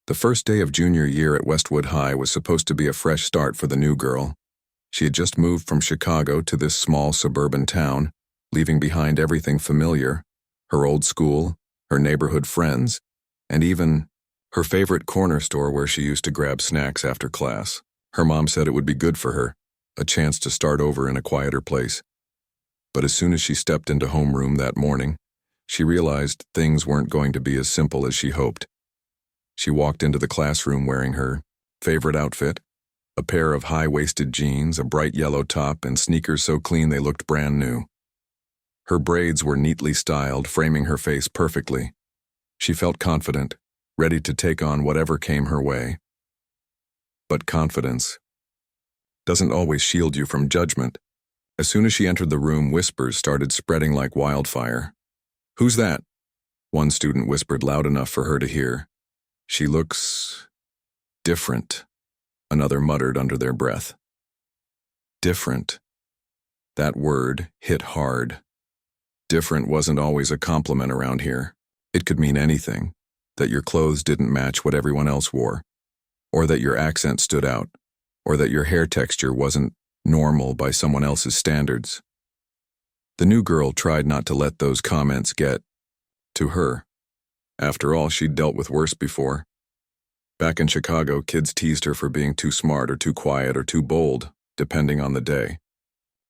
The first day of junior year at Westwood High was supposed to be a fresh start for the new girl. She had just moved from Chicago to this small suburban town, leaving behind everything familiar, her old school, her neighborhood friends, and even her favorite corner store where she used to grab snacks after class. Her mom said it would be good for her, a chance to start over in a quieter place. But as soon as she stepped into homeroom that morning, she realized things weren't going to be as simple as she hoped. She walked into the classroom wearing her favorite outfit, a pair of high-waisted jeans, a bright yellow top, and sneakers so clean they looked brand new. Her braids were neatly styled, framing her face perfectly. She felt confident, ready to take on whatever came her way. But confidence doesn't always shield you from judgment. As soon as she entered the room, whispers started spreading like wildfire. "Who's that?" One student whispered loud enough for her to hear. "She looks different," another muttered under their breath. Different. That word hit hard. Different wasn't always a compliment around here. It could mean anything, that your clothes didn't match what everyone else wore, or that your accent stood out, or that your hair texture wasn't normal by someone else's standards. The new girl tried not to let those comments get to her. After all, she'd dealt with worse before. Back in Chicago, kids teased her for being too smart or too quiet or too bold, depending on the day.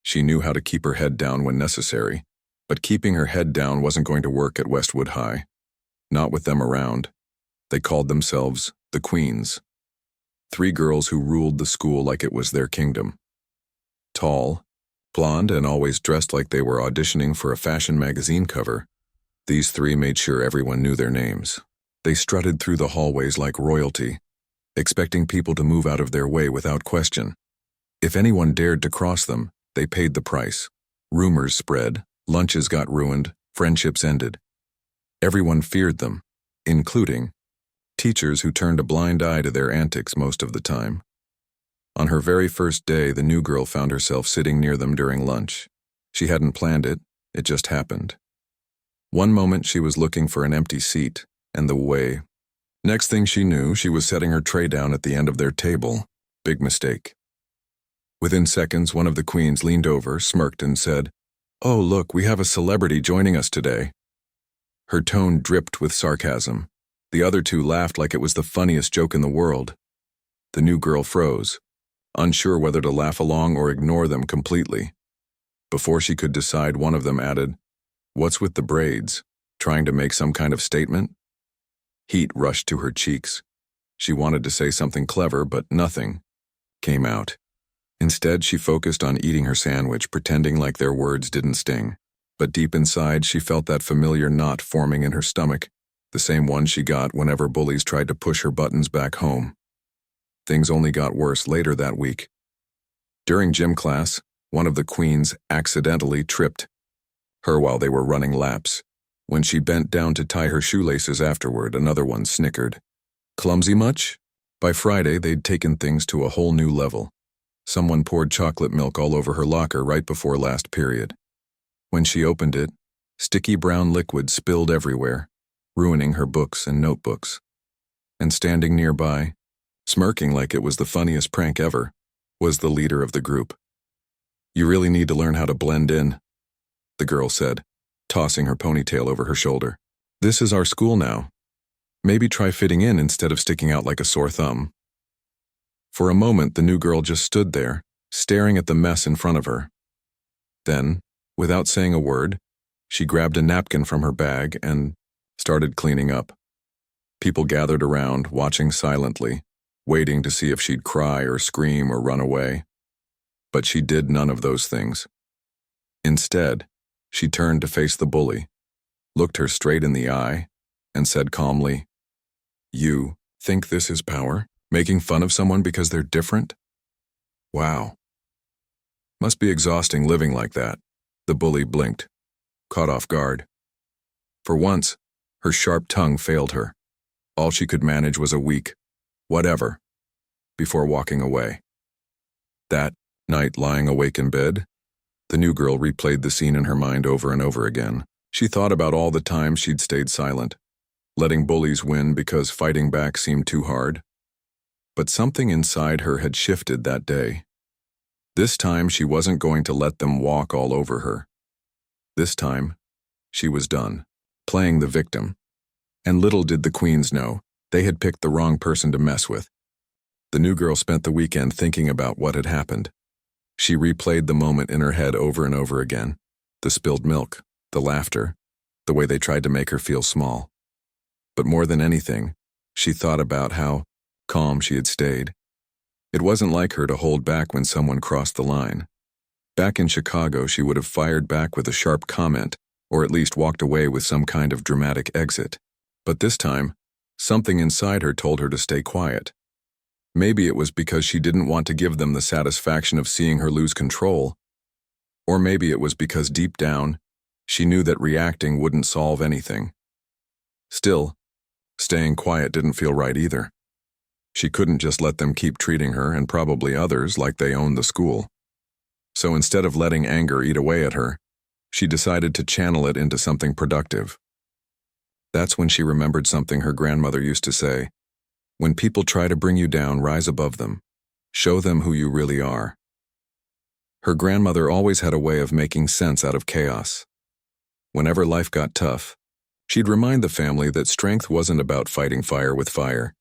She knew how to keep her head down when necessary, but keeping her head down wasn't going to work at Westwood High. Not with them around. They called themselves the Queens. 3 girls who ruled the school like it was their kingdom. Tall, blonde, and always dressed like they were auditioning for a fashion magazine cover, these 3 made sure everyone knew their names. They strutted through the hallways like royalty, expecting people to move out of their way without question. If anyone dared to cross them, they paid the price. Rumors spread, lunches got ruined, friendships ended. Everyone feared them, including teachers who turned a blind eye to their antics most of the time. On her very first day, the new girl found herself sitting near them during lunch. She hadn't planned it, it just happened. One moment she was looking for an empty seat, and the way. Next thing she knew, she was setting her tray down at the end of their table. Big mistake. Within seconds, one of the queens leaned over, smirked, and said, "Oh, look, we have a celebrity joining us today." Her tone dripped with sarcasm. The other 2 laughed like it was the funniest joke in the world. The new girl froze, unsure whether to laugh along or ignore them completely. Before she could decide, one of them added, "What's with the braids? Trying to make some kind of statement?" Heat rushed to her cheeks. She wanted to say something clever, but nothing came out. Instead, she focused on eating her sandwich, pretending like their words didn't sting. But deep inside, she felt that familiar knot forming in her stomach, the same one she got whenever bullies tried to push her buttons back home. Things only got worse later that week. During gym class, one of the queens accidentally tripped her while they were running laps. When she bent down to tie her shoelaces afterward, another one snickered. Clumsy much? By Friday, they'd taken things to a whole new level. Someone poured chocolate milk all over her locker right before last period. When she opened it, sticky brown liquid spilled everywhere, ruining her books and notebooks. And standing nearby, smirking like it was the funniest prank ever, was the leader of the group. "You really need to learn how to blend in," the girl said, tossing her ponytail over her shoulder. "This is our school now. Maybe try fitting in instead of sticking out like a sore thumb." For a moment, the new girl just stood there, staring at the mess in front of her. Then, without saying a word, she grabbed a napkin from her bag and started cleaning up. People gathered around, watching silently, waiting to see if she'd cry or scream or run away. But she did none of those things. Instead, she turned to face the bully, looked her straight in the eye, and said calmly, "You think this is power? Making fun of someone because they're different? Wow. Must be exhausting living like that." The bully blinked, caught off guard. For once, her sharp tongue failed her. All she could manage was a weak, "whatever," before walking away. That night, lying awake in bed, the new girl replayed the scene in her mind over and over again. She thought about all the times she'd stayed silent, letting bullies win because fighting back seemed too hard. But something inside her had shifted that day. This time she wasn't going to let them walk all over her. This time, she was done playing the victim. And little did the queens know, they had picked the wrong person to mess with. The new girl spent the weekend thinking about what had happened. She replayed the moment in her head over and over again. The spilled milk, the laughter, the way they tried to make her feel small. But more than anything, she thought about how calm she had stayed. It wasn't like her to hold back when someone crossed the line. Back in Chicago, she would have fired back with a sharp comment, or at least walked away with some kind of dramatic exit. But this time, something inside her told her to stay quiet. Maybe it was because she didn't want to give them the satisfaction of seeing her lose control. Or maybe it was because deep down, she knew that reacting wouldn't solve anything. Still, staying quiet didn't feel right either. She couldn't just let them keep treating her and probably others like they owned the school. So instead of letting anger eat away at her, she decided to channel it into something productive. That's when she remembered something her grandmother used to say. When people try to bring you down, rise above them. Show them who you really are. Her grandmother always had a way of making sense out of chaos. Whenever life got tough, she'd remind the family that strength wasn't about fighting fire with fire.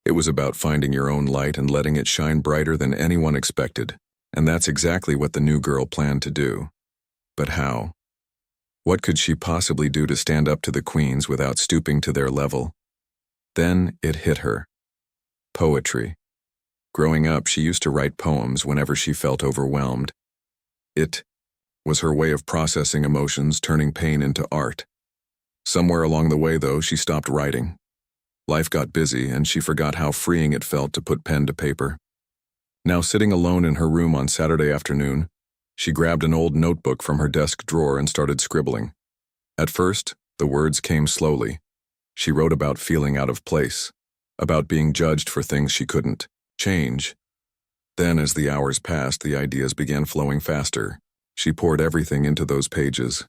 It was about finding your own light and letting it shine brighter than anyone expected. And that's exactly what the new girl planned to do. But how? What could she possibly do to stand up to the queens without stooping to their level? Then it hit her. Poetry. Growing up, she used to write poems whenever she felt overwhelmed. It was her way of processing emotions, turning pain into art. Somewhere along the way, though, she stopped writing. Life got busy, and she forgot how freeing it felt to put pen to paper. Now, sitting alone in her room on Saturday afternoon, she grabbed an old notebook from her desk drawer and started scribbling. At first, the words came slowly. She wrote about feeling out of place, about being judged for things she couldn't change. Then, as the hours passed, the ideas began flowing faster. She poured everything into those pages.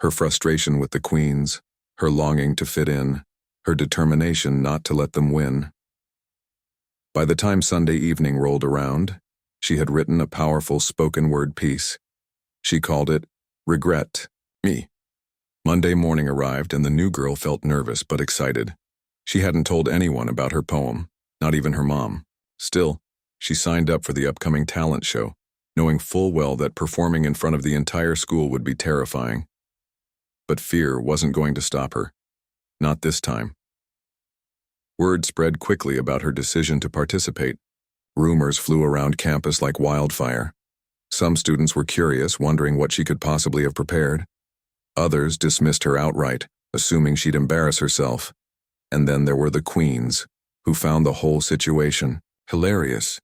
Her frustration with the queens, her longing to fit in, her determination not to let them win. By the time Sunday evening rolled around, she had written a powerful spoken-word piece. She called it, Regret Me. Monday morning arrived and the new girl felt nervous but excited. She hadn't told anyone about her poem, not even her mom. Still, she signed up for the upcoming talent show, knowing full well that performing in front of the entire school would be terrifying. But fear wasn't going to stop her. Not this time. Word spread quickly about her decision to participate. Rumors flew around campus like wildfire. Some students were curious, wondering what she could possibly have prepared. Others dismissed her outright, assuming she'd embarrass herself. And then there were the queens, who found the whole situation hilarious.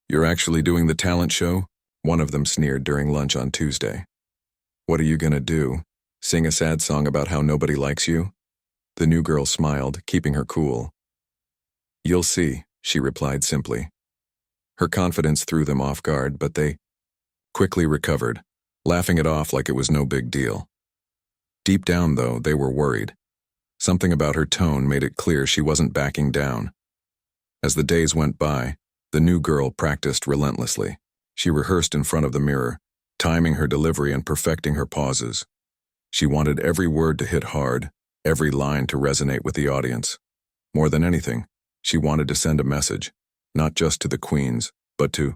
"You're actually doing the talent show?" One of them sneered during lunch on Tuesday. "What are you gonna do? Sing a sad song about how nobody likes you?" The new girl smiled, keeping her cool. "You'll see," she replied simply. Her confidence threw them off guard, but they quickly recovered, laughing it off like it was no big deal. Deep down, though, they were worried. Something about her tone made it clear she wasn't backing down. As the days went by, the new girl practiced relentlessly. She rehearsed in front of the mirror, timing her delivery and perfecting her pauses. She wanted every word to hit hard, every line to resonate with the audience. More than anything, she wanted to send a message, not just to the queens, but to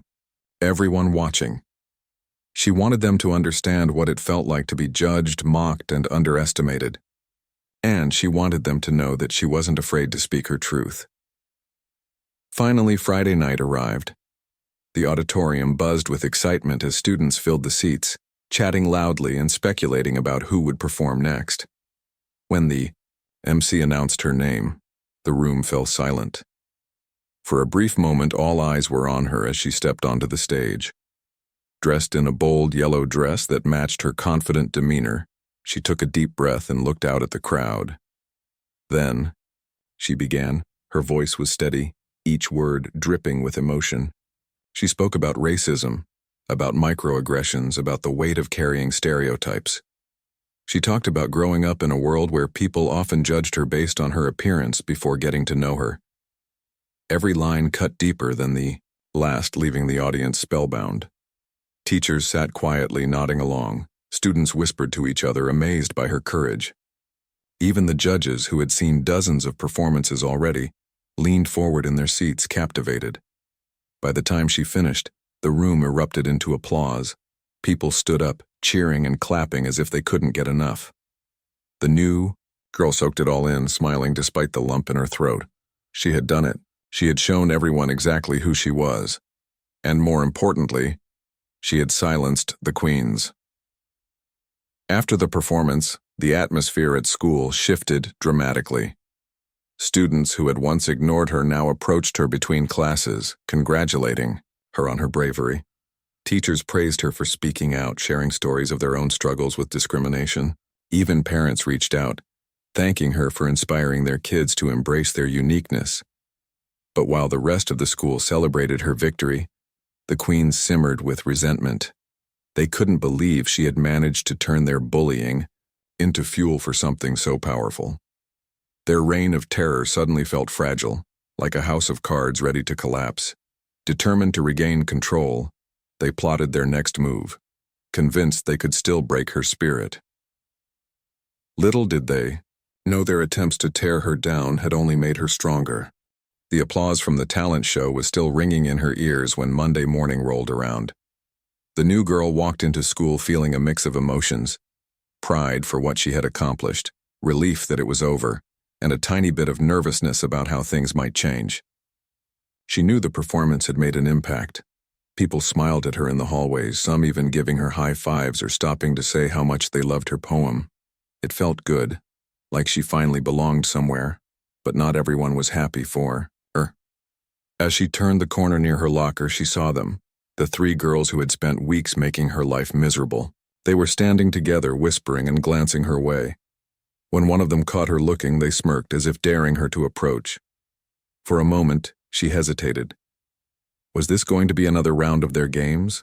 everyone watching. She wanted them to understand what it felt like to be judged, mocked, and underestimated. And she wanted them to know that she wasn't afraid to speak her truth. Finally, Friday night arrived. The auditorium buzzed with excitement as students filled the seats, chatting loudly and speculating about who would perform next. When the MC announced her name, the room fell silent. For a brief moment, all eyes were on her as she stepped onto the stage. Dressed in a bold yellow dress that matched her confident demeanor, she took a deep breath and looked out at the crowd. Then, she began. Her voice was steady, each word dripping with emotion. She spoke about racism, about microaggressions, about the weight of carrying stereotypes. She talked about growing up in a world where people often judged her based on her appearance before getting to know her. Every line cut deeper than the last, leaving the audience spellbound. Teachers sat quietly nodding along. Students whispered to each other, amazed by her courage. Even the judges, who had seen dozens of performances already, leaned forward in their seats, captivated. By the time she finished, the room erupted into applause. People stood up, cheering and clapping as if they couldn't get enough. The new girl soaked it all in, smiling despite the lump in her throat. She had done it. She had shown everyone exactly who she was. And more importantly, she had silenced the queens. After the performance, the atmosphere at school shifted dramatically. Students who had once ignored her now approached her between classes, congratulating her on her bravery. Teachers praised her for speaking out, sharing stories of their own struggles with discrimination. Even parents reached out, thanking her for inspiring their kids to embrace their uniqueness. But while the rest of the school celebrated her victory, the queens simmered with resentment. They couldn't believe she had managed to turn their bullying into fuel for something so powerful. Their reign of terror suddenly felt fragile, like a house of cards ready to collapse. Determined to regain control, they plotted their next move, convinced they could still break her spirit. Little did they know their attempts to tear her down had only made her stronger. The applause from the talent show was still ringing in her ears when Monday morning rolled around. The new girl walked into school feeling a mix of emotions: pride for what she had accomplished, relief that it was over, and a tiny bit of nervousness about how things might change. She knew the performance had made an impact. People smiled at her in the hallways, some even giving her high fives or stopping to say how much they loved her poem. It felt good, like she finally belonged somewhere, but not everyone was happy for her. As she turned the corner near her locker, she saw them, the three girls who had spent weeks making her life miserable. They were standing together, whispering and glancing her way. When one of them caught her looking, they smirked, as if daring her to approach. For a moment, she hesitated. Was this going to be another round of their games?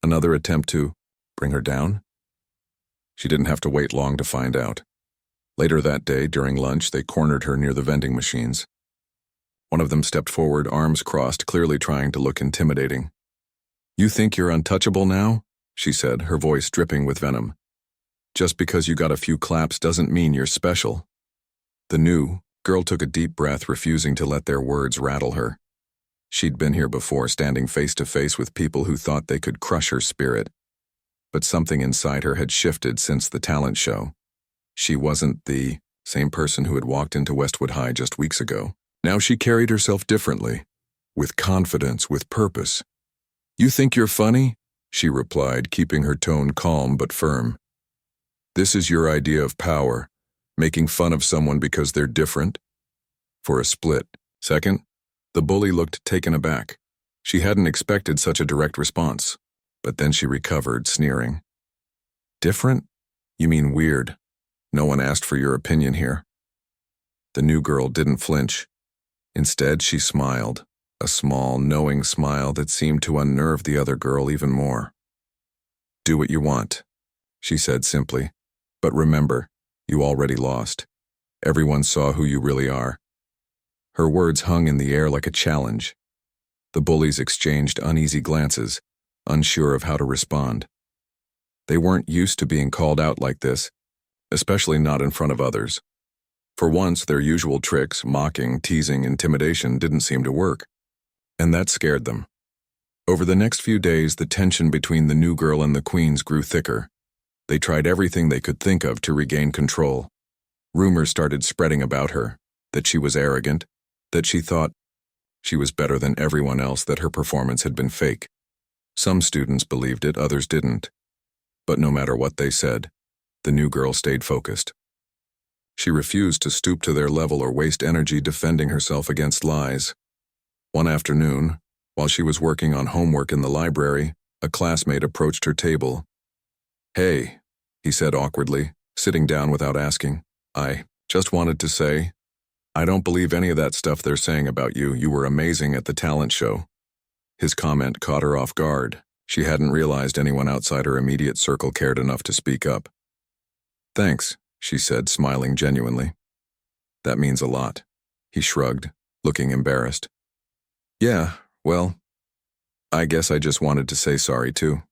Another attempt to bring her down? She didn't have to wait long to find out. Later that day, during lunch, they cornered her near the vending machines. One of them stepped forward, arms crossed, clearly trying to look intimidating. "You think you're untouchable now?" she said, her voice dripping with venom. "Just because you got a few claps doesn't mean you're special." The new girl took a deep breath, refusing to let their words rattle her. She'd been here before, standing face to face with people who thought they could crush her spirit. But something inside her had shifted since the talent show. She wasn't the same person who had walked into Westwood High just weeks ago. Now she carried herself differently, with confidence, with purpose. "You think you're funny?" she replied, keeping her tone calm but firm. "This is your idea of power, making fun of someone because they're different?" For a split second, the bully looked taken aback. She hadn't expected such a direct response, but then she recovered, sneering. "Different? You mean weird. No one asked for your opinion here." The new girl didn't flinch. Instead, she smiled, a small, knowing smile that seemed to unnerve the other girl even more. "Do what you want," she said simply. "But remember, you already lost. Everyone saw who you really are." Her words hung in the air like a challenge. The bullies exchanged uneasy glances, unsure of how to respond. They weren't used to being called out like this, especially not in front of others. For once, their usual tricks, mocking, teasing, intimidation, didn't seem to work. And that scared them. Over the next few days, the tension between the new girl and the queens grew thicker. They tried everything they could think of to regain control. Rumors started spreading about her, that she was arrogant, that she thought she was better than everyone else, that her performance had been fake. Some students believed it, others didn't. But no matter what they said, the new girl stayed focused. She refused to stoop to their level or waste energy defending herself against lies. One afternoon, while she was working on homework in the library, a classmate approached her table. "Hey," he said awkwardly, sitting down without asking. "I just wanted to say, I don't believe any of that stuff they're saying about you. You were amazing at the talent show." His comment caught her off guard. She hadn't realized anyone outside her immediate circle cared enough to speak up. Thanks, she said, smiling genuinely. That means a lot. He shrugged, looking embarrassed. Yeah, well, I guess I just wanted to say sorry too.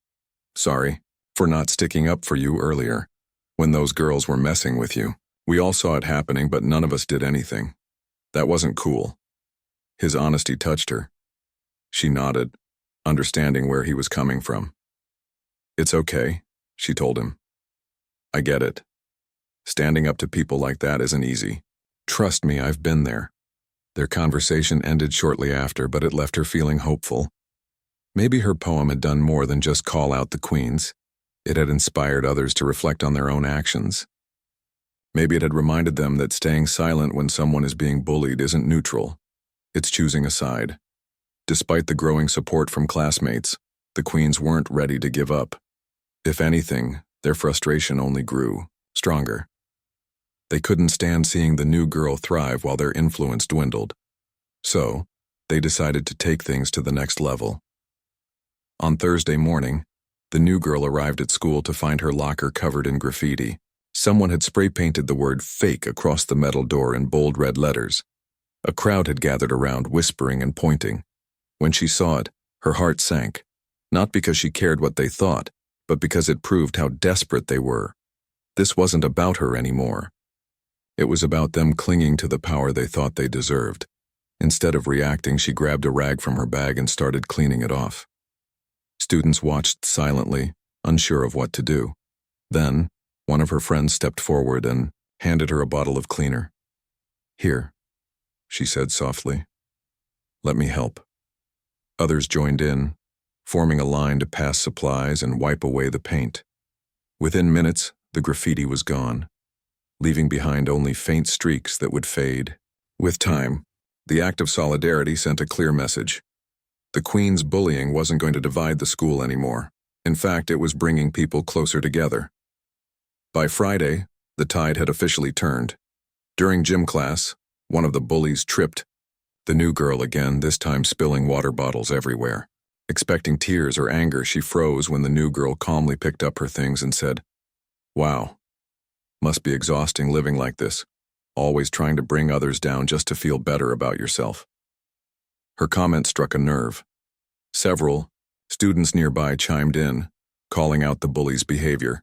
Sorry for not sticking up for you earlier, when those girls were messing with you. We all saw it happening, but none of us did anything. That wasn't cool. His honesty touched her. She nodded, understanding where he was coming from. It's okay, she told him. I get it. Standing up to people like that isn't easy. Trust me, I've been there. Their conversation ended shortly after, but it left her feeling hopeful. Maybe her poem had done more than just call out the queens. It had inspired others to reflect on their own actions. Maybe it had reminded them that staying silent when someone is being bullied isn't neutral. It's choosing a side. Despite the growing support from classmates, the queens weren't ready to give up. If anything, their frustration only grew stronger. They couldn't stand seeing the new girl thrive while their influence dwindled. So, they decided to take things to the next level. On Thursday morning, the new girl arrived at school to find her locker covered in graffiti. Someone had spray-painted the word "fake" across the metal door in bold red letters. A crowd had gathered around, whispering and pointing. When she saw it, her heart sank, not because she cared what they thought, but because it proved how desperate they were. This wasn't about her anymore. It was about them clinging to the power they thought they deserved. Instead of reacting, she grabbed a rag from her bag and started cleaning it off. Students watched silently, unsure of what to do. Then, one of her friends stepped forward and handed her a bottle of cleaner. Here, she said softly. Let me help. Others joined in, forming a line to pass supplies and wipe away the paint. Within minutes, the graffiti was gone, leaving behind only faint streaks that would fade. With time, the act of solidarity sent a clear message. The queen's bullying wasn't going to divide the school anymore. In fact, it was bringing people closer together. By Friday, the tide had officially turned. During gym class, one of the bullies tripped. The new girl again, this time spilling water bottles everywhere. Expecting tears or anger, she froze when the new girl calmly picked up her things and said, "Wow, must be exhausting living like this, always trying to bring others down just to feel better about yourself." Her comment struck a nerve. Several students nearby chimed in, calling out the bully's behavior.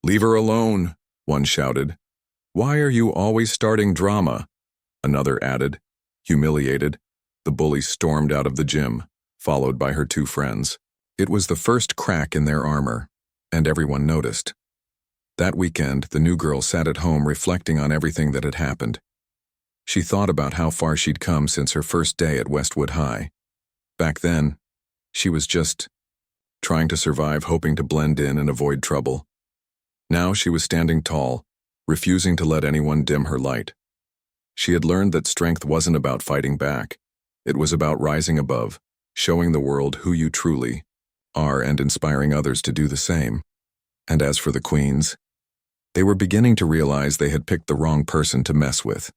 "Leave her alone," one shouted. "Why are you always starting drama?" Another added. Humiliated, the bully stormed out of the gym, followed by her two friends. It was the first crack in their armor, and everyone noticed. That weekend, the new girl sat at home reflecting on everything that had happened. She thought about how far she'd come since her first day at Westwood High. Back then, she was just trying to survive, hoping to blend in and avoid trouble. Now she was standing tall, refusing to let anyone dim her light. She had learned that strength wasn't about fighting back. It was about rising above, showing the world who you truly are and inspiring others to do the same. And as for the queens, they were beginning to realize they had picked the wrong person to mess with.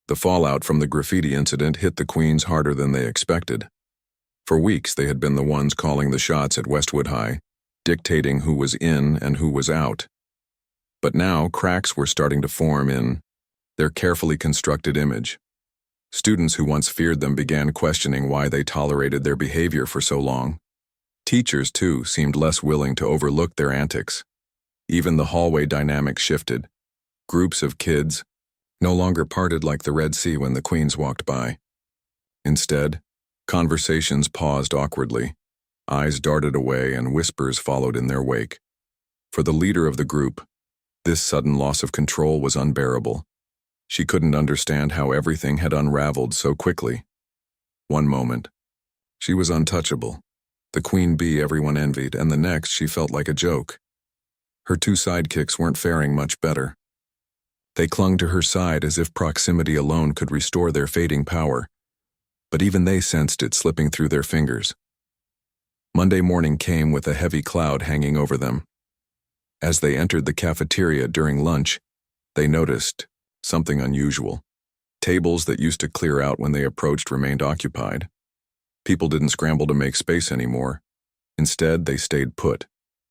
The fallout from the graffiti incident hit the queens harder than they expected. For weeks, they had been the ones calling the shots at Westwood High, dictating who was in and who was out. But now, cracks were starting to form in their carefully constructed image. Students who once feared them began questioning why they tolerated their behavior for so long. Teachers, too, seemed less willing to overlook their antics. Even the hallway dynamic shifted. Groups of kids no longer parted like the Red Sea when the queens walked by. Instead, conversations paused awkwardly. Eyes darted away and whispers followed in their wake. For the leader of the group, this sudden loss of control was unbearable. She couldn't understand how everything had unraveled so quickly. One moment, she was untouchable, the queen bee everyone envied, and the next she felt like a joke. Her two sidekicks weren't faring much better. They clung to her side as if proximity alone could restore their fading power, but even they sensed it slipping through their fingers. Monday morning came with a heavy cloud hanging over them. As they entered the cafeteria during lunch, they noticed something unusual. Tables that used to clear out when they approached remained occupied. People didn't scramble to make space anymore. Instead, they stayed put,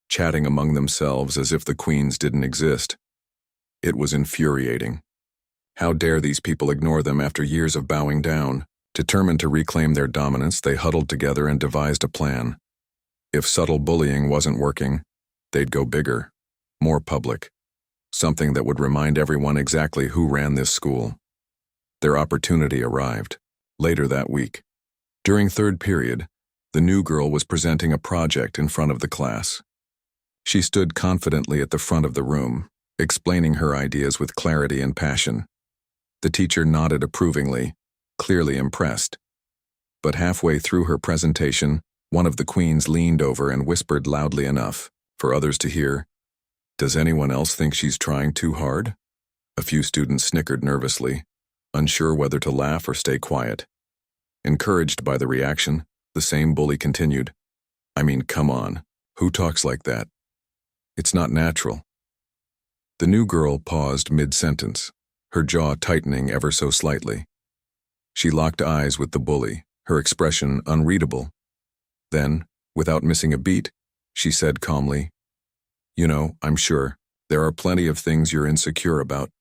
chatting among themselves as if the queens didn't exist. It was infuriating. How dare these people ignore them after years of bowing down? Determined to reclaim their dominance, they huddled together and devised a plan. If subtle bullying wasn't working, they'd go bigger, more public, something that would remind everyone exactly who ran this school. Their opportunity arrived, later that week. During third period, the new girl was presenting a project in front of the class. She stood confidently at the front of the room, explaining her ideas with clarity and passion. The teacher nodded approvingly, clearly impressed. But halfway through her presentation, one of the queens leaned over and whispered loudly enough for others to hear, "Does anyone else think she's trying too hard?" A few students snickered nervously, unsure whether to laugh or stay quiet. Encouraged by the reaction, the same bully continued, "I mean, come on, who talks like that? It's not natural." The new girl paused mid-sentence, her jaw tightening ever so slightly. She locked eyes with the bully, her expression unreadable. Then, without missing a beat, she said calmly, "You know, I'm sure, there are plenty of things you're insecure about.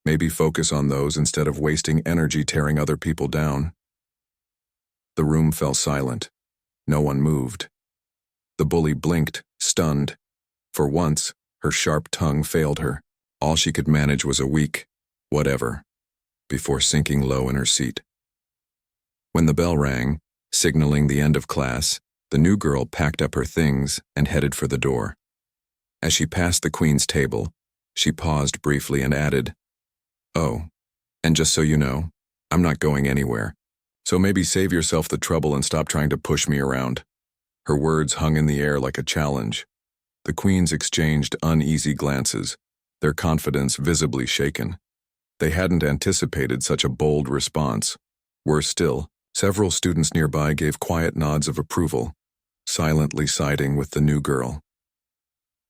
Maybe focus on those instead of wasting energy tearing other people down." The room fell silent. No one moved. The bully blinked, stunned. For once, her sharp tongue failed her. All she could manage was a weak, "whatever," before sinking low in her seat. When the bell rang, signaling the end of class, the new girl packed up her things and headed for the door. As she passed the queen's table, she paused briefly and added, "Oh, and just so you know, I'm not going anywhere, so maybe save yourself the trouble and stop trying to push me around." Her words hung in the air like a challenge. The queens exchanged uneasy glances, their confidence visibly shaken. They hadn't anticipated such a bold response. Worse still, several students nearby gave quiet nods of approval, silently siding with the new girl.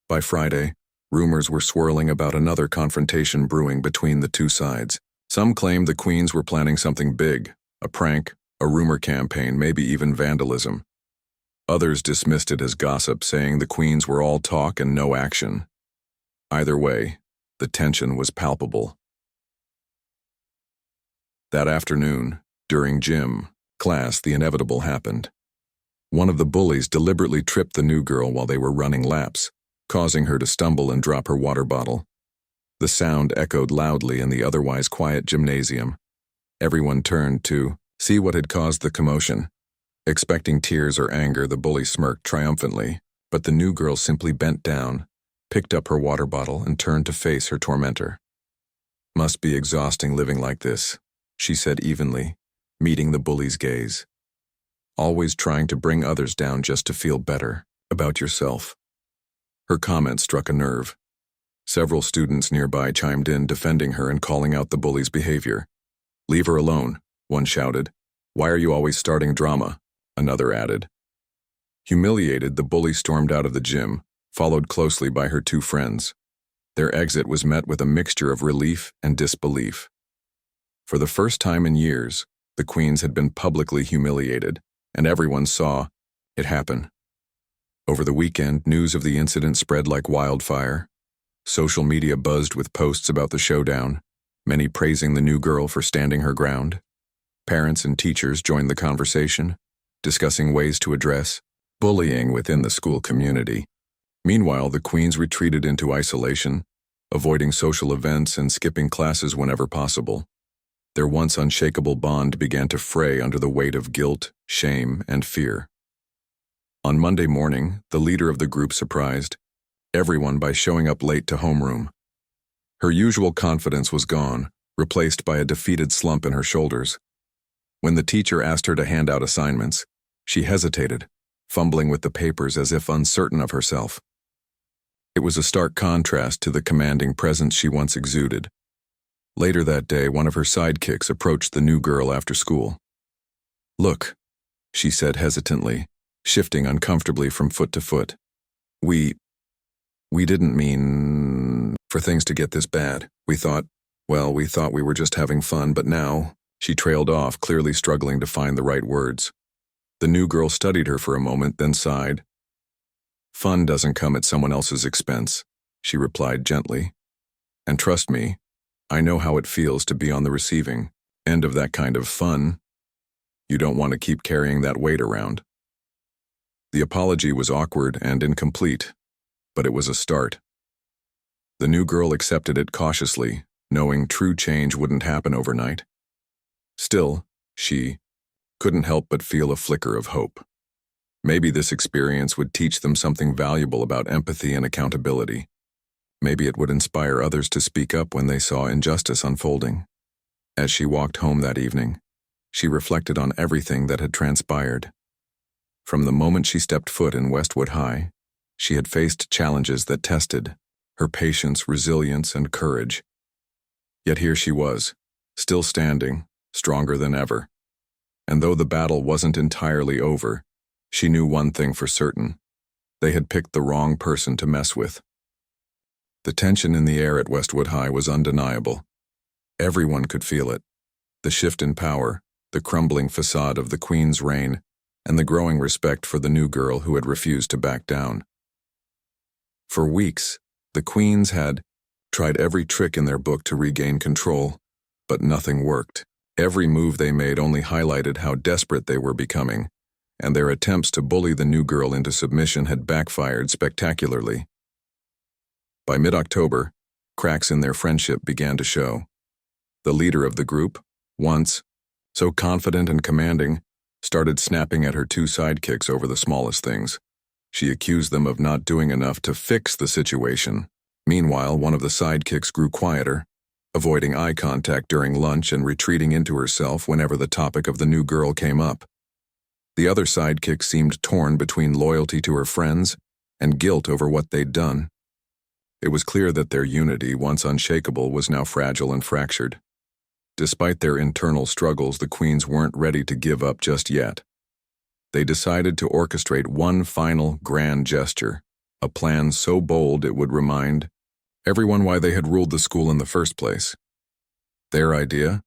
By Friday, rumors were swirling about another confrontation brewing between the two sides. Some claimed the queens were planning something big, a prank, a rumor campaign, maybe even vandalism. Others dismissed it as gossip, saying the queens were all talk and no action. Either way, the tension was palpable. That afternoon, during gym class, the inevitable happened. One of the bullies deliberately tripped the new girl while they were running laps, causing her to stumble and drop her water bottle. The sound echoed loudly in the otherwise quiet gymnasium. Everyone turned to see what had caused the commotion. Expecting tears or anger, the bully smirked triumphantly, but the new girl simply bent down, picked up her water bottle, and turned to face her tormentor. "Must be exhausting living like this," she said evenly, meeting the bully's gaze. "Always trying to bring others down just to feel better about yourself." Her comment struck a nerve. Several students nearby chimed in, defending her and calling out the bully's behavior. "Leave her alone," one shouted. "Why are you always starting drama?" another added. Humiliated, the bully stormed out of the gym, followed closely by her two friends. Their exit was met with a mixture of relief and disbelief. For the first time in years, the queens had been publicly humiliated, and everyone saw it happen. Over the weekend, news of the incident spread like wildfire. Social media buzzed with posts about the showdown, many praising the new girl for standing her ground. Parents and teachers joined the conversation, discussing ways to address bullying within the school community. Meanwhile, the queens retreated into isolation, avoiding social events and skipping classes whenever possible. Their once unshakable bond began to fray under the weight of guilt, shame, and fear. On Monday morning, the leader of the group surprised everyone by showing up late to homeroom. Her usual confidence was gone, replaced by a defeated slump in her shoulders. When the teacher asked her to hand out assignments, she hesitated, fumbling with the papers as if uncertain of herself. It was a stark contrast to the commanding presence she once exuded. Later that day, one of her sidekicks approached the new girl after school. "Look," she said hesitantly, shifting uncomfortably from foot to foot. We didn't mean for things to get this bad. We thought we were just having fun, but now," she trailed off, clearly struggling to find the right words. The new girl studied her for a moment, then sighed. "Fun doesn't come at someone else's expense," she replied gently. And trust me, I know how it feels to be on the receiving end of that kind of fun. You don't want to keep carrying that weight around. The apology was awkward and incomplete, but it was a start. The new girl accepted it cautiously, knowing true change wouldn't happen overnight. Still, she couldn't help but feel a flicker of hope. Maybe this experience would teach them something valuable about empathy and accountability. Maybe it would inspire others to speak up when they saw injustice unfolding. As she walked home that evening, she reflected on everything that had transpired. From the moment she stepped foot in Westwood High, she had faced challenges that tested her patience, resilience, and courage. Yet here she was, still standing, stronger than ever. And though the battle wasn't entirely over, she knew one thing for certain: they had picked the wrong person to mess with. The tension in the air at Westwood High was undeniable. Everyone could feel it: the shift in power, the crumbling facade of the Queen's reign, and the growing respect for the new girl who had refused to back down. For weeks, the Queens had tried every trick in their book to regain control, but nothing worked. Every move they made only highlighted how desperate they were becoming, and their attempts to bully the new girl into submission had backfired spectacularly. By mid-October, cracks in their friendship began to show. The leader of the group, once so confident and commanding, started snapping at her two sidekicks over the smallest things. She accused them of not doing enough to fix the situation. Meanwhile, one of the sidekicks grew quieter, avoiding eye contact during lunch and retreating into herself whenever the topic of the new girl came up. The other sidekick seemed torn between loyalty to her friends and guilt over what they'd done. It was clear that their unity, once unshakable, was now fragile and fractured. Despite their internal struggles, the Queens weren't ready to give up just yet. They decided to orchestrate one final grand gesture, a plan so bold it would remind everyone why they had ruled the school in the first place. Their idea?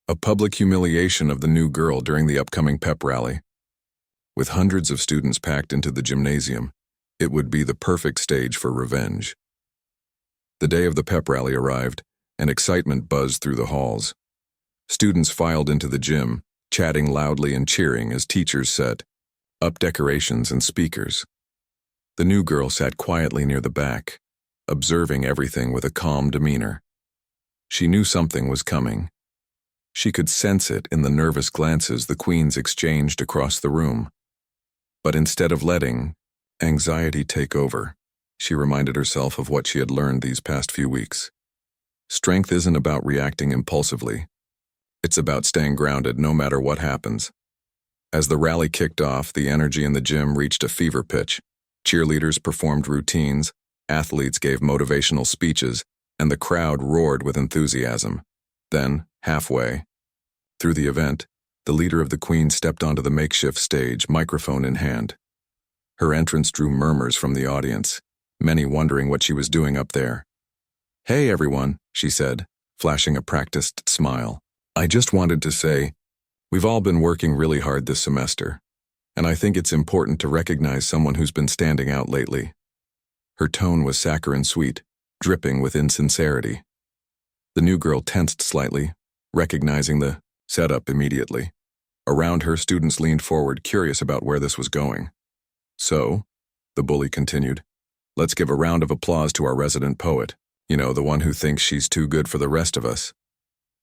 A public humiliation of the new girl during the upcoming pep rally. With hundreds of students packed into the gymnasium, it would be the perfect stage for revenge. The day of the pep rally arrived, and excitement buzzed through the halls. Students filed into the gym, chatting loudly and cheering as teachers set up decorations and speakers. The new girl sat quietly near the back, observing everything with a calm demeanor. She knew something was coming. She could sense it in the nervous glances the Queens exchanged across the room. But instead of letting anxiety take over, she reminded herself of what she had learned these past few weeks. Strength isn't about reacting impulsively. It's about staying grounded no matter what happens. As the rally kicked off, the energy in the gym reached a fever pitch. Cheerleaders performed routines, athletes gave motivational speeches, and the crowd roared with enthusiasm. Then, halfway through the event, the leader of the Queen stepped onto the makeshift stage, microphone in hand. Her entrance drew murmurs from the audience, many wondering what she was doing up there. "Hey everyone," she said, flashing a practiced smile. "I just wanted to say, we've all been working really hard this semester, and I think it's important to recognize someone who's been standing out lately." Her tone was saccharine sweet, dripping with insincerity. The new girl tensed slightly, recognizing the setup immediately. Around her, students leaned forward, curious about where this was going. "So," the bully continued, "let's give a round of applause to our resident poet. You know, the one who thinks she's too good for the rest of us."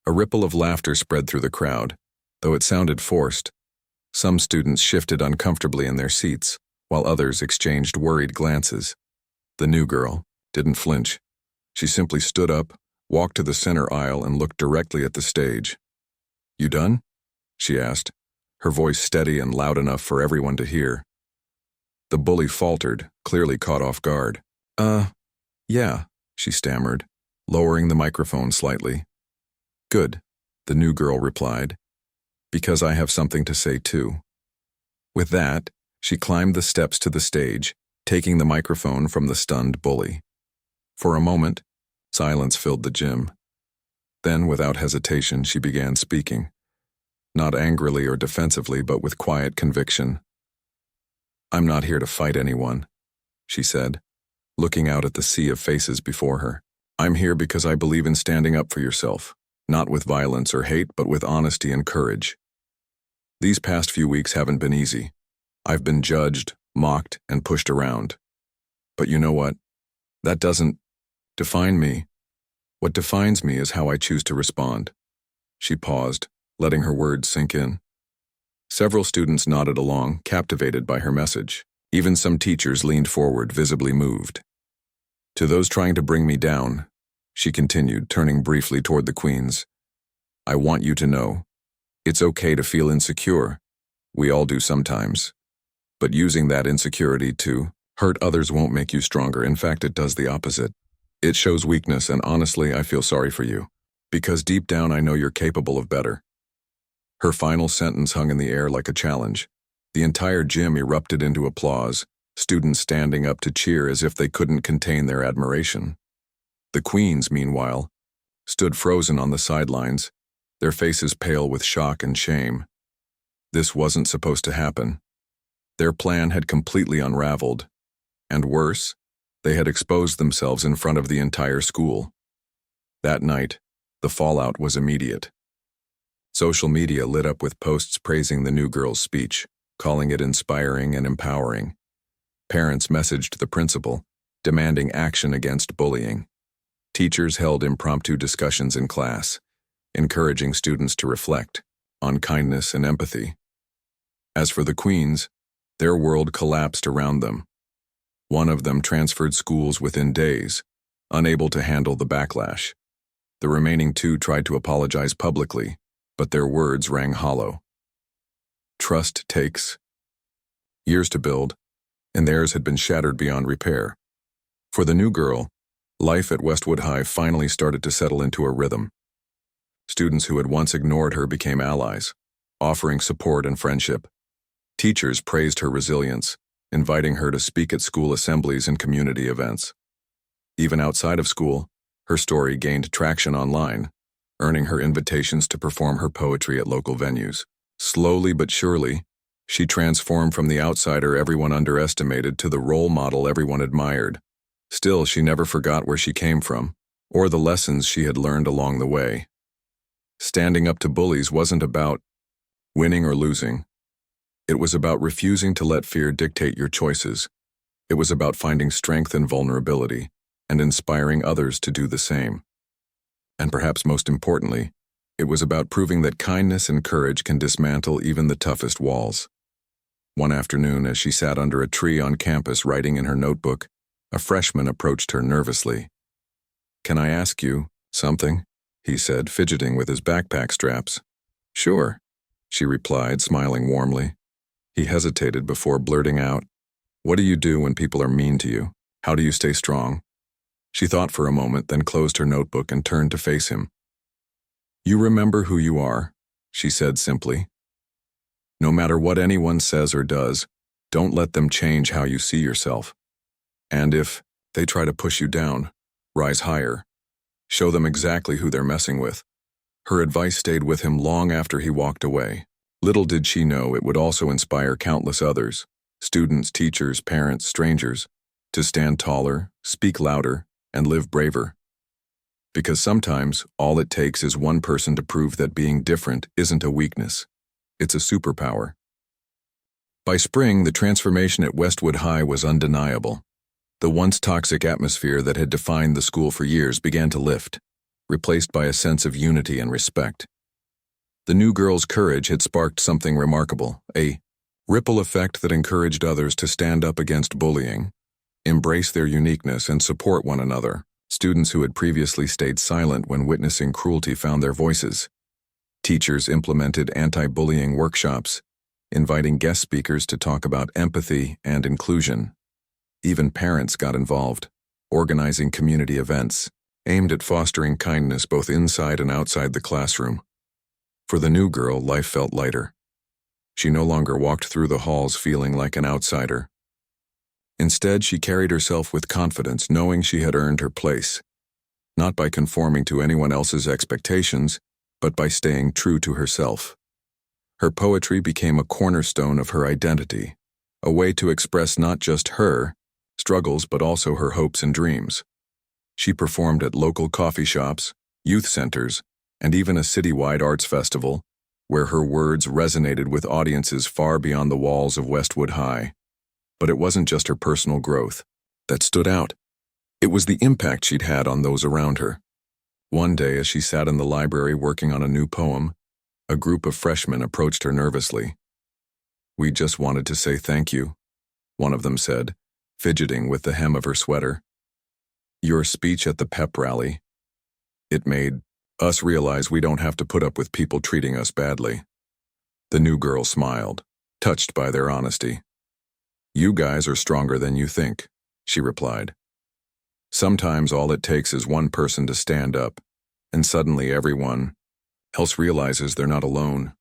A ripple of laughter spread through the crowd, though it sounded forced. Some students shifted uncomfortably in their seats, while others exchanged worried glances. The new girl didn't flinch. She simply stood up, walked to the center aisle, and looked directly at the stage. "You done?" she asked, her voice steady and loud enough for everyone to hear. The bully faltered, clearly caught off guard. Yeah," she stammered, lowering the microphone slightly. "Good," the new girl replied, "because I have something to say too." With that, she climbed the steps to the stage, taking the microphone from the stunned bully. For a moment, silence filled the gym. Then, without hesitation, she began speaking. Not angrily or defensively, but with quiet conviction. "I'm not here to fight anyone," she said, looking out at the sea of faces before her. I'm here because I believe in standing up for yourself, not with violence or hate, but with honesty and courage. These past few weeks haven't been easy. I've been judged, mocked, and pushed around. But you know what? That doesn't define me. What defines me is how I choose to respond." She paused, letting her words sink in. Several students nodded along, captivated by her message. Even some teachers leaned forward, visibly moved. "To those trying to bring me down," she continued, turning briefly toward the queens, "I want you to know, it's okay to feel insecure. We all do sometimes. But using that insecurity to hurt others won't make you stronger. In fact, it does the opposite. It shows weakness, and honestly, I feel sorry for you. Because deep down, I know you're capable of better." Her final sentence hung in the air like a challenge. The entire gym erupted into applause, students standing up to cheer as if they couldn't contain their admiration. The queens, meanwhile, stood frozen on the sidelines, their faces pale with shock and shame. This wasn't supposed to happen. Their plan had completely unraveled. And worse, they had exposed themselves in front of the entire school. That night, the fallout was immediate. Social media lit up with posts praising the new girl's speech, calling it inspiring and empowering. Parents messaged the principal, demanding action against bullying. Teachers held impromptu discussions in class, encouraging students to reflect on kindness and empathy. As for the queens, their world collapsed around them. One of them transferred schools within days, unable to handle the backlash. The remaining two tried to apologize publicly, but their words rang hollow. Trust takes years to build, and theirs had been shattered beyond repair. For the new girl, life at Westwood High finally started to settle into a rhythm. Students who had once ignored her became allies, offering support and friendship. Teachers praised her resilience, inviting her to speak at school assemblies and community events. Even outside of school, her story gained traction online, earning her invitations to perform her poetry at local venues. Slowly but surely, she transformed from the outsider everyone underestimated to the role model everyone admired. Still, she never forgot where she came from, or the lessons she had learned along the way. Standing up to bullies wasn't about winning or losing. It was about refusing to let fear dictate your choices. It was about finding strength in vulnerability and inspiring others to do the same. And perhaps most importantly, it was about proving that kindness and courage can dismantle even the toughest walls. One afternoon, as she sat under a tree on campus writing in her notebook, a freshman approached her nervously. "Can I ask you something?" he said, fidgeting with his backpack straps. "Sure," she replied, smiling warmly. He hesitated before blurting out, "What do you do when people are mean to you? How do you stay strong?" She thought for a moment, then closed her notebook and turned to face him. "You remember who you are," she said simply. "No matter what anyone says or does, don't let them change how you see yourself. And if they try to push you down, rise higher. Show them exactly who they're messing with." Her advice stayed with him long after he walked away. Little did she know it would also inspire countless others, students, teachers, parents, strangers, to stand taller, speak louder, and live braver. Because sometimes all it takes is one person to prove that being different isn't a weakness. It's a superpower. By spring, the transformation at Westwood High was undeniable. The once toxic atmosphere that had defined the school for years began to lift, replaced by a sense of unity and respect. The new girl's courage had sparked something remarkable, a ripple effect that encouraged others to stand up against bullying, embrace their uniqueness, and support one another. Students who had previously stayed silent when witnessing cruelty found their voices. Teachers implemented anti-bullying workshops, inviting guest speakers to talk about empathy and inclusion. Even parents got involved, organizing community events aimed at fostering kindness both inside and outside the classroom. For the new girl, life felt lighter. She no longer walked through the halls feeling like an outsider. Instead, she carried herself with confidence, knowing she had earned her place, not by conforming to anyone else's expectations, but by staying true to herself. Her poetry became a cornerstone of her identity, a way to express not just her struggles but also her hopes and dreams. She performed at local coffee shops, youth centers, and even a citywide arts festival, where her words resonated with audiences far beyond the walls of Westwood High. But it wasn't just her personal growth that stood out. It was the impact she'd had on those around her. One day, as she sat in the library working on a new poem, a group of freshmen approached her nervously. "We just wanted to say thank you," one of them said, fidgeting with the hem of her sweater. "Your speech at the pep rally, it made us realize we don't have to put up with people treating us badly." The new girl smiled, touched by their honesty. "You guys are stronger than you think," she replied. "Sometimes all it takes is one person to stand up, and suddenly everyone else realizes they're not alone."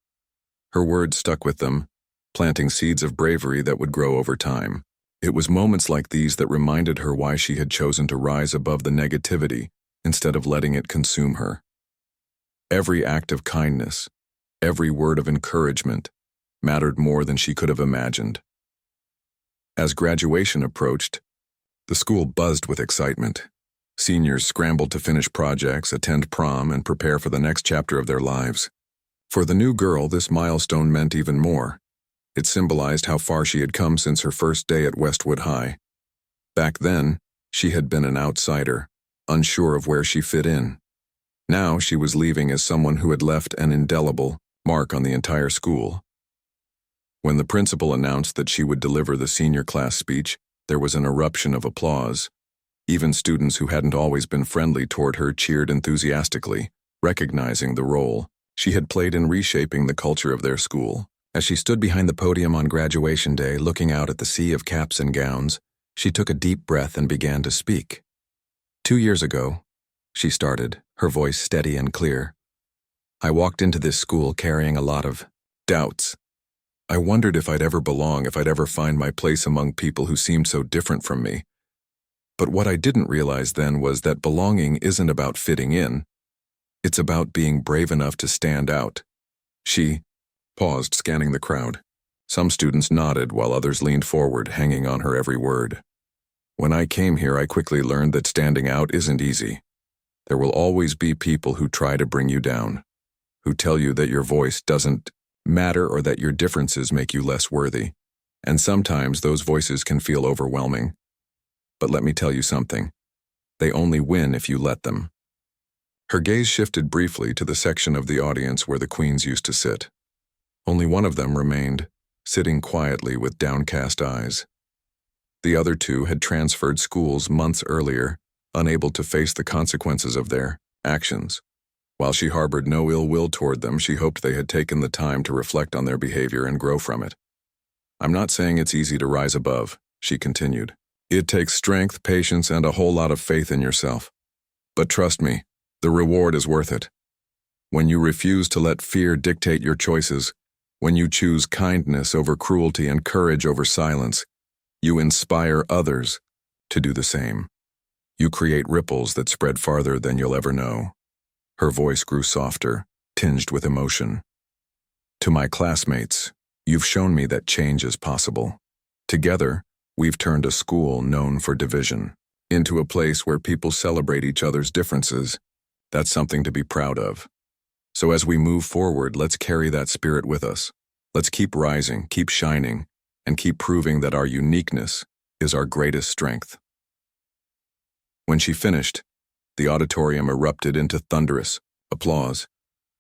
Her words stuck with them, planting seeds of bravery that would grow over time. It was moments like these that reminded her why she had chosen to rise above the negativity instead of letting it consume her. Every act of kindness, every word of encouragement, mattered more than she could have imagined. As graduation approached, the school buzzed with excitement. Seniors scrambled to finish projects, attend prom, and prepare for the next chapter of their lives. For the new girl, this milestone meant even more. It symbolized how far she had come since her first day at Westwood High. Back then, she had been an outsider, unsure of where she fit in. Now she was leaving as someone who had left an indelible mark on the entire school. When the principal announced that she would deliver the senior class speech, there was an eruption of applause. Even students who hadn't always been friendly toward her cheered enthusiastically, recognizing the role she had played in reshaping the culture of their school. As she stood behind the podium on graduation day, looking out at the sea of caps and gowns, she took a deep breath and began to speak. 2 years ago, she started, her voice steady and clear. "I walked into this school carrying a lot of doubts. I wondered if I'd ever belong, if I'd ever find my place among people who seemed so different from me. But what I didn't realize then was that belonging isn't about fitting in. It's about being brave enough to stand out." She paused, scanning the crowd. Some students nodded while others leaned forward, hanging on her every word. "When I came here, I quickly learned that standing out isn't easy. There will always be people who try to bring you down, who tell you that your voice doesn't matter or that your differences make you less worthy. And sometimes those voices can feel overwhelming. But let me tell you something. They only win if you let them." Her gaze shifted briefly to the section of the audience where the queens used to sit. Only one of them remained, sitting quietly with downcast eyes. The other two had transferred schools months earlier, unable to face the consequences of their actions. While she harbored no ill will toward them, she hoped they had taken the time to reflect on their behavior and grow from it. "I'm not saying it's easy to rise above," she continued. "It takes strength, patience, and a whole lot of faith in yourself. But trust me, the reward is worth it. When you refuse to let fear dictate your choices, when you choose kindness over cruelty and courage over silence, you inspire others to do the same. You create ripples that spread farther than you'll ever know." Her voice grew softer, tinged with emotion. "To my classmates, you've shown me that change is possible. Together, we've turned a school known for division into a place where people celebrate each other's differences. That's something to be proud of. So as we move forward, let's carry that spirit with us. Let's keep rising, keep shining, and keep proving that our uniqueness is our greatest strength." When she finished, the auditorium erupted into thunderous applause.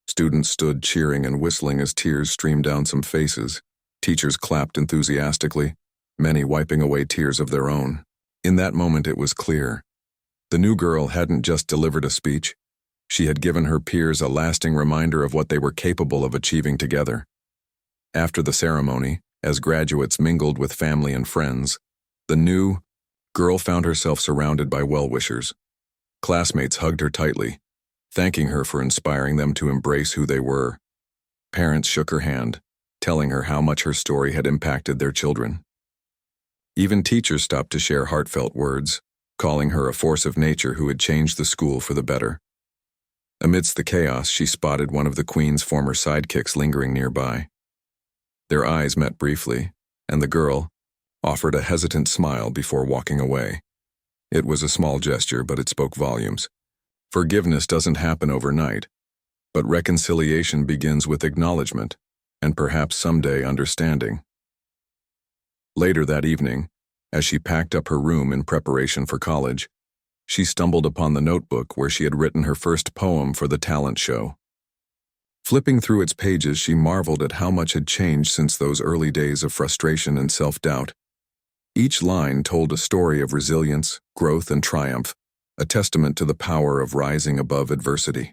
Students stood cheering and whistling as tears streamed down some faces. Teachers clapped enthusiastically, many wiping away tears of their own. In that moment, it was clear. The new girl hadn't just delivered a speech. She had given her peers a lasting reminder of what they were capable of achieving together. After the ceremony, as graduates mingled with family and friends, the new girl found herself surrounded by well-wishers. Classmates hugged her tightly, thanking her for inspiring them to embrace who they were. Parents shook her hand, telling her how much her story had impacted their children. Even teachers stopped to share heartfelt words, calling her a force of nature who had changed the school for the better. Amidst the chaos, she spotted one of the queen's former sidekicks lingering nearby. Their eyes met briefly, and the girl offered a hesitant smile before walking away. It was a small gesture, but it spoke volumes. Forgiveness doesn't happen overnight, but reconciliation begins with acknowledgement, and perhaps someday understanding. Later that evening, as she packed up her room in preparation for college, she stumbled upon the notebook where she had written her first poem for the talent show. Flipping through its pages, she marveled at how much had changed since those early days of frustration and self-doubt. Each line told a story of resilience, growth, and triumph, a testament to the power of rising above adversity.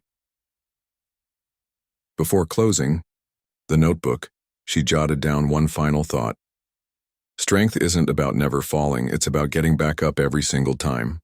Before closing the notebook, she jotted down one final thought. Strength isn't about never falling, it's about getting back up every single time.